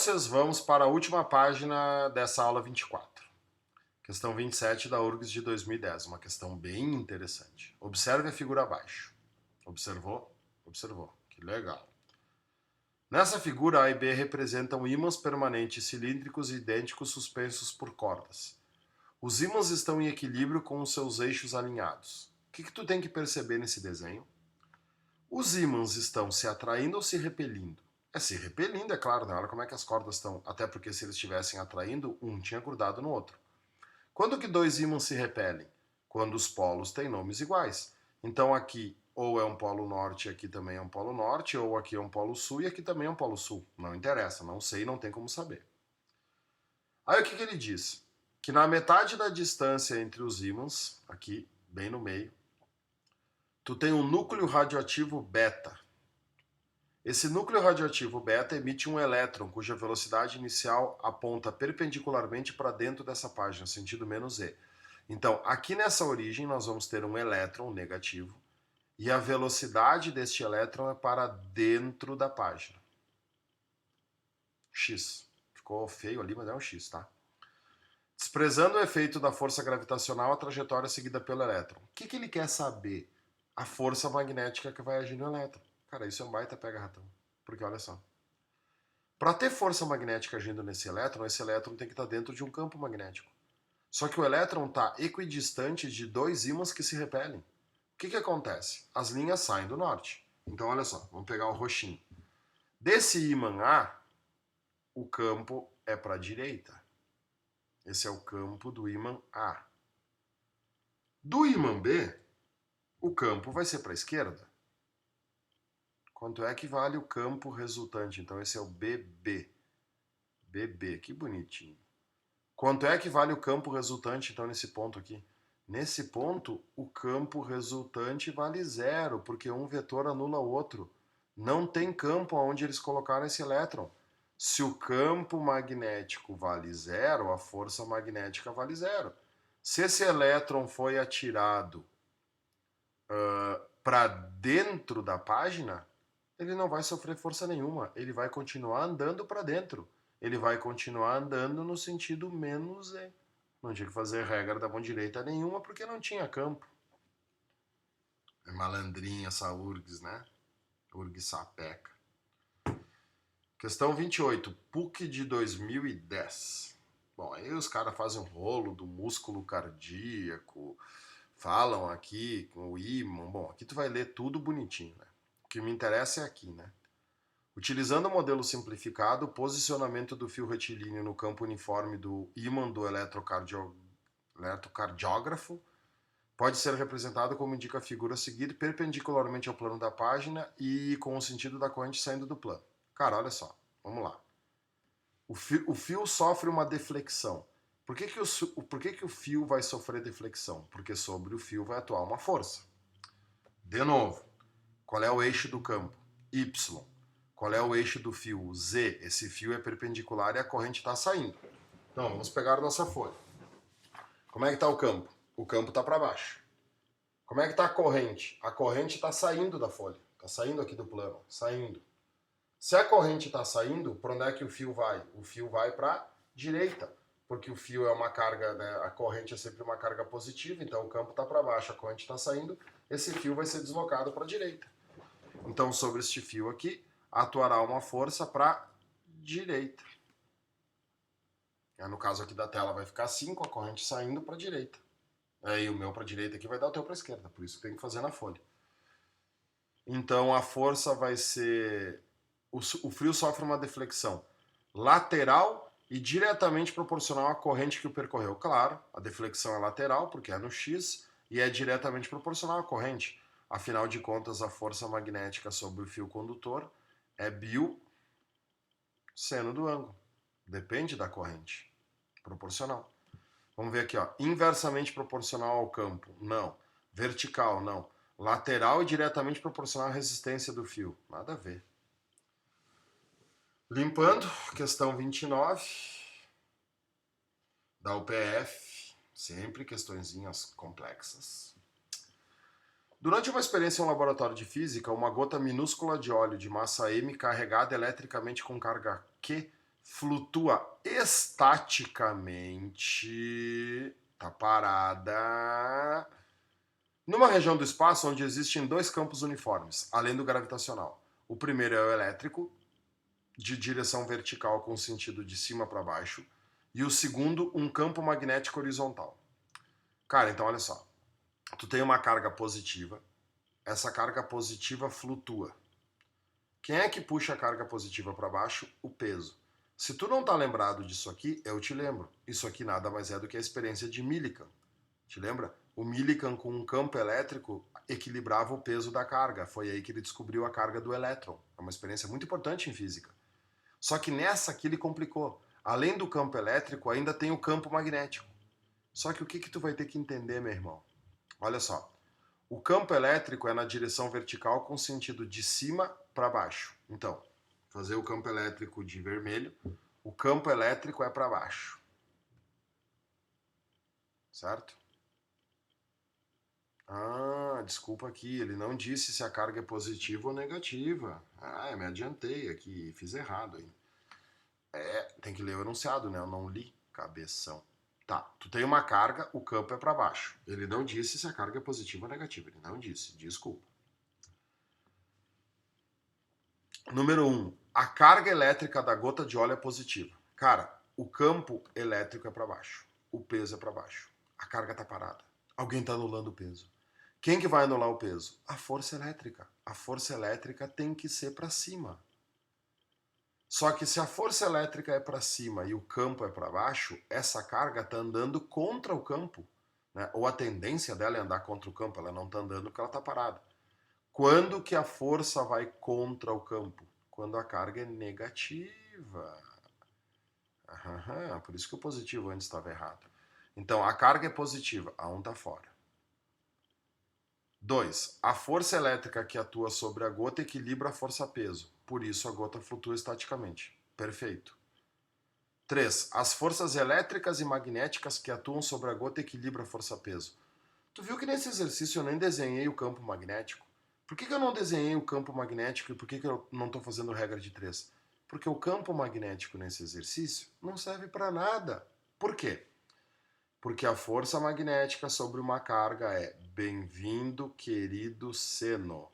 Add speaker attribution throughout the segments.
Speaker 1: Então, vamos para a última página dessa aula 24. Questão 27 da URGS de 2010, uma questão bem interessante. Observe a figura abaixo. Observou? Observou. Que legal. Nessa figura, A e B representam ímãs permanentes cilíndricos idênticos suspensos por cordas. Os ímãs estão em equilíbrio com os seus eixos alinhados. O que tu tem que perceber nesse desenho? Os ímãs estão se atraindo ou se repelindo? Se repelindo, é claro, né? Olha como é que as cordas estão. Até porque se eles estivessem atraindo, um tinha grudado no outro. Quando que dois ímãs se repelem? Quando os polos têm nomes iguais. Então aqui ou é um polo norte e aqui também é um polo norte, ou aqui é um polo sul e aqui também é um polo sul. Não interessa, não sei, não tem como saber. Aí o que ele diz? Que na metade da distância entre os ímãs, aqui bem no meio, tu tem um núcleo radioativo beta. Esse núcleo radioativo beta emite um elétron cuja velocidade inicial aponta perpendicularmente para dentro dessa página, sentido menos e. Então, aqui nessa origem nós vamos ter um elétron negativo e a velocidade deste elétron é para dentro da página. X. Ficou feio ali, mas é um X, tá? Desprezando o efeito da força gravitacional, a trajetória seguida pelo elétron. O que ele quer saber? A força magnética que vai agir no elétron. Cara, isso é um baita pega-ratão. Porque olha só. Para ter força magnética agindo nesse elétron, esse elétron tem que estar dentro de um campo magnético. Só que o elétron está equidistante de dois ímãs que se repelem. O que acontece? As linhas saem do norte. Então olha só, vamos pegar o roxinho. Desse ímã A, o campo é para a direita. Esse é o campo do ímã A. Do ímã B, o campo vai ser para a esquerda. Quanto é que vale o campo resultante? Então esse é o BB. BB, que bonitinho. Quanto é que vale o campo resultante, então, nesse ponto aqui? Nesse ponto, o campo resultante vale zero, porque um vetor anula o outro. Não tem campo onde eles colocaram esse elétron. Se o campo magnético vale zero, a força magnética vale zero. Se esse elétron foi atirado para dentro da página, ele não vai sofrer força nenhuma. Ele vai continuar andando para dentro. Ele vai continuar andando no sentido menos E. Não tinha que fazer regra da mão direita nenhuma porque não tinha campo. É malandrinha essa URGS, né? URGS sapeca. Questão 28, PUC de 2010. Bom, aí os caras fazem um rolo do músculo cardíaco, falam aqui com o ímã. Bom, aqui tu vai ler tudo bonitinho, né? O que me interessa é aqui, né? Utilizando o modelo simplificado, o posicionamento do fio retilíneo no campo uniforme do ímã do eletrocardiógrafo pode ser representado como indica a figura a seguir, perpendicularmente ao plano da página e com o sentido da corrente saindo do plano. Cara, olha só, vamos lá. O fio sofre uma deflexão. Por que o fio vai sofrer deflexão? Porque sobre o fio vai atuar uma força. De novo, qual é o eixo do campo? Y. Qual é o eixo do fio? Z. Esse fio é perpendicular e a corrente está saindo. Então, vamos pegar a nossa folha. Como é que está o campo? O campo está para baixo. Como é que está a corrente? A corrente está saindo da folha. Está saindo aqui do plano. Saindo. Se a corrente está saindo, para onde é que o fio vai? O fio vai para a direita. Porque o fio é uma carga, né? A corrente é sempre uma carga positiva, então o campo está para baixo, a corrente está saindo, esse fio vai ser deslocado para a direita. Então, sobre este fio aqui, atuará uma força para a direita. No caso aqui da tela vai ficar 5, a corrente saindo para a direita. Aí o meu para a direita aqui vai dar o teu para a esquerda, por isso que tem que fazer na folha. Então a força vai ser... O fio sofre uma deflexão lateral e diretamente proporcional à corrente que o percorreu. Claro, a deflexão é lateral, porque é no X, e é diretamente proporcional à corrente. Afinal de contas, a força magnética sobre o fio condutor é bio seno do ângulo. Depende da corrente. Proporcional. Vamos ver aqui, ó. Inversamente proporcional ao campo. Não. Vertical, não. Lateral e diretamente proporcional à resistência do fio. Nada a ver. Limpando, questão 29 da UPF. Sempre questõezinhas complexas. Durante uma experiência em um laboratório de física, uma gota minúscula de óleo de massa m carregada eletricamente com carga Q flutua estaticamente, tá parada, numa região do espaço onde existem dois campos uniformes, além do gravitacional. O primeiro é o elétrico, de direção vertical com sentido de cima para baixo, e o segundo, um campo magnético horizontal. Cara, então olha só. Tu tem uma carga positiva, essa carga positiva flutua. Quem é que puxa a carga positiva para baixo? O peso. Se tu não tá lembrado disso aqui, eu te lembro. Isso aqui nada mais é do que a experiência de Millikan. Te lembra? O Millikan com um campo elétrico equilibrava o peso da carga. Foi aí que ele descobriu a carga do elétron. É uma experiência muito importante em física. Só que nessa aqui ele complicou. Além do campo elétrico, ainda tem o campo magnético. Só que o que tu vai ter que entender, meu irmão? Olha só. O campo elétrico é na direção vertical com sentido de cima para baixo. Então, fazer o campo elétrico de vermelho, o campo elétrico é para baixo. Certo? Ah, desculpa aqui, ele não disse se a carga é positiva ou negativa. Ah, eu me adiantei aqui, fiz errado aí. Tem que ler o enunciado, né? Eu não li, cabeção. Tá, tu tem uma carga, o campo é para baixo. Ele não disse se a carga é positiva ou negativa, ele não disse, desculpa. Número 1. A carga elétrica da gota de óleo é positiva. Cara, o campo elétrico é para baixo. O peso é para baixo. A carga tá parada. Alguém tá anulando o peso. Quem que vai anular o peso? A força elétrica. A força elétrica tem que ser para cima. Só que se a força elétrica é para cima e o campo é para baixo, essa carga está andando contra o campo. Né? Ou a tendência dela é andar contra o campo, ela não está andando porque ela está parada. Quando que a força vai contra o campo? Quando a carga é negativa. Por isso que o positivo antes estava errado. Então, a carga é positiva, a 1 está fora. 2. A força elétrica que atua sobre a gota equilibra a força-peso. Por isso, a gota flutua estaticamente. Perfeito. 3. As forças elétricas e magnéticas que atuam sobre a gota equilibram a força-peso. Tu viu que nesse exercício eu nem desenhei o campo magnético? Por que eu não desenhei o campo magnético e por que eu não estou fazendo regra de 3? Porque o campo magnético nesse exercício não serve para nada. Por quê? Porque a força magnética sobre uma carga é bem-vindo, querido seno.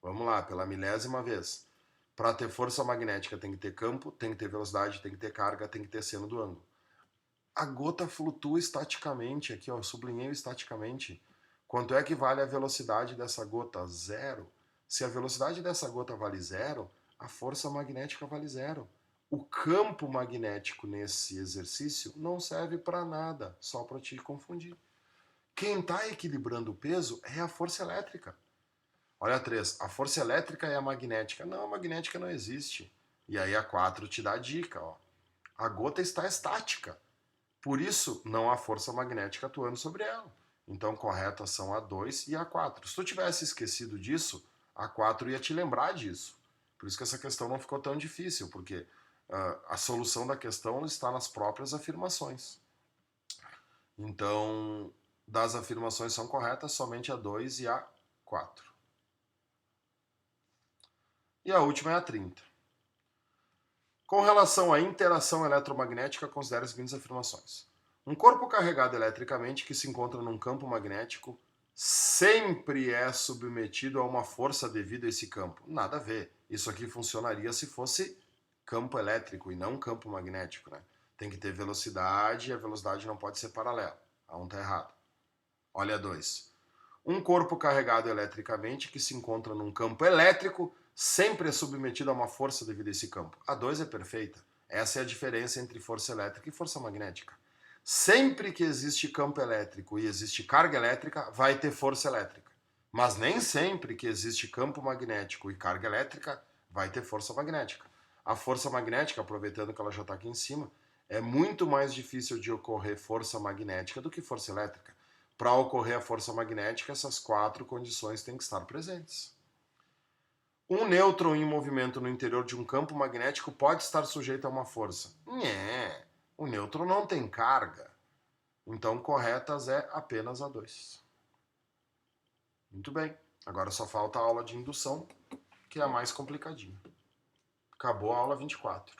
Speaker 1: Vamos lá, pela milésima vez. Para ter força magnética tem que ter campo, tem que ter velocidade, tem que ter carga, tem que ter seno do ângulo. A gota flutua estaticamente, aqui ó, sublinhei estaticamente. Quanto é que vale a velocidade dessa gota? 0. Se a velocidade dessa gota vale 0, a força magnética vale 0. O campo magnético nesse exercício não serve para nada, só para te confundir. Quem está equilibrando o peso é a força elétrica. Olha a 3, a força elétrica é a magnética. Não, a magnética não existe. E aí a 4 te dá a dica, ó. A gota está estática. Por isso, não há força magnética atuando sobre ela. Então, corretas são a 2 e a 4. Se tu tivesse esquecido disso, a 4 ia te lembrar disso. Por isso que essa questão não ficou tão difícil, porque a solução da questão está nas próprias afirmações. Então, das afirmações são corretas somente a 2 e a 4. E a última é a 30. Com relação à interação eletromagnética, considere as seguintes afirmações. Um corpo carregado eletricamente que se encontra num campo magnético sempre é submetido a uma força devido a esse campo. Nada a ver. Isso aqui funcionaria se fosse campo elétrico e não campo magnético, né? Tem que ter velocidade e a velocidade não pode ser paralela. A 1 está errado. Olha a 2. Um corpo carregado eletricamente que se encontra num campo elétrico sempre é submetido a uma força devido a esse campo. A 2 é perfeita. Essa é a diferença entre força elétrica e força magnética. Sempre que existe campo elétrico e existe carga elétrica, vai ter força elétrica. Mas nem sempre que existe campo magnético e carga elétrica, vai ter força magnética. A força magnética, aproveitando que ela já está aqui em cima, é muito mais difícil de ocorrer força magnética do que força elétrica. Para ocorrer a força magnética, essas 4 condições têm que estar presentes. Um nêutron em movimento no interior de um campo magnético pode estar sujeito a uma força. O nêutron não tem carga. Então, corretas é apenas a 2. Muito bem. Agora só falta a aula de indução, que é a mais complicadinha. Acabou a aula 24.